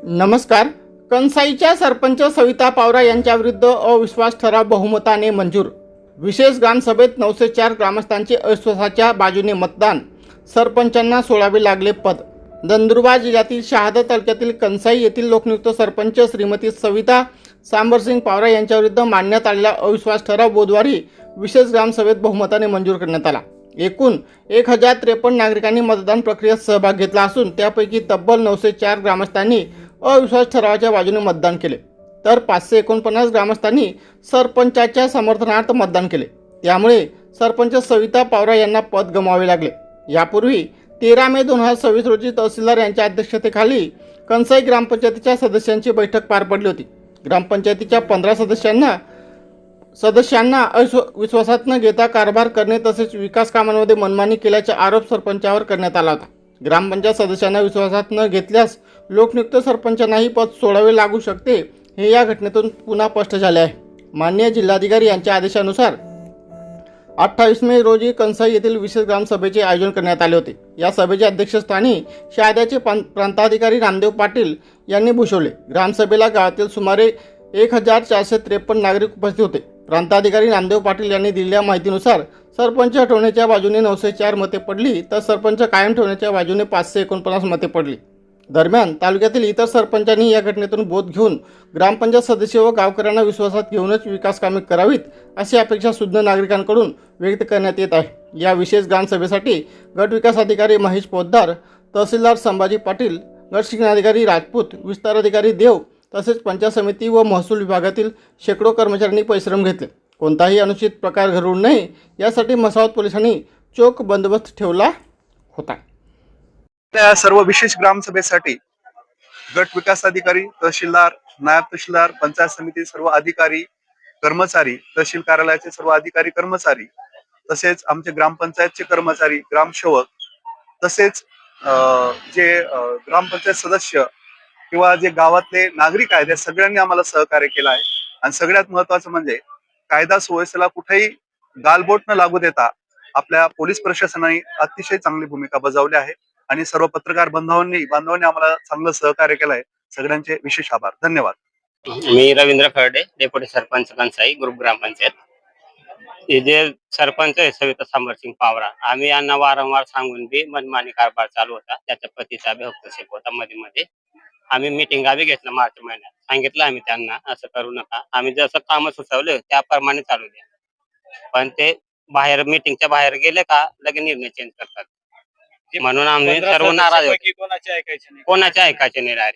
नमस्कार. कंसाईच्या सरपंच सविता पावरा यांच्याविरुद्ध अविश्वास ठराव बहुमताने मंजूर. विशेष ग्रामसभेत 904 ग्रामस्थांचे अविश्वासाच्या बाजूने मतदान. सरपंचांना सोडावे लागले पद. नंदुरबार जिल्ह्यातील शहादा तालुक्यातील कंसाई येथील लोकनियुक्त सरपंच श्रीमती सविता सांबरसिंग पावरा यांच्याविरुद्ध मांडण्यात आलेला अविश्वास ठराव बुधवारी विशेष ग्रामसभेत बहुमताने मंजूर करण्यात आला. एकूण 1053 नागरिकांनी मतदान प्रक्रियेत सहभाग घेतला असून त्यापैकी तब्बल 904 ग्रामस्थांनी अविश्वास ठरावाच्या बाजूने मतदान केले, तर 549 ग्रामस्थांनी सरपंचाच्या समर्थनार्थ मतदान केले. त्यामुळे सरपंच सविता पावरा यांना पद गमवावे लागले. यापूर्वी 13 मे 2026 रोजी तहसीलदार यांच्या अध्यक्षतेखाली कंसाई ग्रामपंचायतीच्या सदस्यांची बैठक पार पडली होती. ग्रामपंचायतीच्या 15 सदस्यांना विश्वासात न घेता कारभार करणे तसेच विकास कामांमध्ये मनमानी केल्याचा आरोप सरपंचावर करण्यात आला होता. ग्रामपंचायत सदस्यांना विश्वासात न घेतल्यास लोकनियुक्त सरपंचांनाही पद सोडावे लागू शकते, हे या घटनेतून पुन्हा स्पष्ट झाले आहे. माननीय जिल्हाधिकारी यांच्या आदेशानुसार 28 मे रोजी कंसाई येथील विशेष ग्रामसभेचे आयोजन करण्यात आले होते. या सभेच्या अध्यक्षस्थानी शहाद्याचे प्रांताधिकारी नामदेव पाटील यांनी भूषवले. ग्रामसभेला गावातील सुमारे 1453 नागरिक उपस्थित होते. प्रांताधिकारी नामदेव पाटील यांनी दिलेल्या माहितीनुसार सरपंच हटवण्याच्या बाजूने 904 मते पडली, तर सरपंच कायम ठेवण्याच्या बाजूने 549 मते पडली. दरम्यान तालुक्यातील इतर सरपंचांनी या घटनेतून बोध घेऊन ग्रामपंचायत सदस्य व गावकऱ्यांना विश्वासात घेऊनच विकास कामे करावीत अशी अपेक्षा सुज्ञ नागरिकांकडून व्यक्त करण्यात येत आहे. या विशेष ग्रामसभेसाठी गट विकास अधिकारी महेश पोद्दार, तहसीलदार संभाजी पाटील, गट शिक्षणाधिकारी राजपूत, विस्तार अधिकारी देव तसेच पंचायत समिती व महसूल विभागातील शेकडो कर्मचाऱ्यांनी परिश्रम घेतले. कोणताही अनुचित प्रकार घडू नये यासाठी मसावत पोलिसांनी चोख बंदोबस्त ठेवला होता. त्या सर्व विशेष ग्रामसभेसाठी गट विकास अधिकारी, तहसीलदार, नायब तहसीलदार, पंचायत समिती सर्व अधिकारी कर्मचारी, तहसील कार्यालयाचे सर्व अधिकारी कर्मचारी, तसेच आमचे ग्रामपंचायतचे कर्मचारी, ग्रामसेवक, तसेच जे ग्रामपंचायत सदस्य किंवा जे गावातले नागरिक आहेत त्या सगळ्यांनी आम्हाला सहकार्य केलं आहे. आणि सगळ्यात महत्वाचं म्हणजे कायदा सुव्यवस्थेला कुठेही गालबोट न लागू देता आपल्या पोलीस प्रशासनाने अतिशय चांगली भूमिका बजावली आहे आणि सर्व पत्रकार बांधवांनी आम्हाला चांगलं सहकार्य केलंय. सगळ्यांचे विशेष आभार. धन्यवाद. मी रवींद्र खर्डे, डेप्युटी सरपंच कंसाई ग्रुप ग्रामपंचायत. हे जे सरपंच आहे सविता सांबरसिंग पावरा, आम्ही यांना वारंवार सांगून बी मनमानी कारभार चालू होता. त्याच्या पतीचा बी हस्तक्षेप होता. मध्ये आम्ही मिटिंग बी घेतलं मार्च महिन्यात. सांगितलं आम्ही त्यांना असं करू नका, आम्ही जसं काम सुचवलं त्याप्रमाणे चालू द्या. पण ते बाहेर मीटिंगच्या बाहेर गेले का लगेच निर्णय चेंज करतात. म्हणून आम्ही सर्व नाराज होतो. कोणाचे ऐकायचे नाही डायरेक्ट.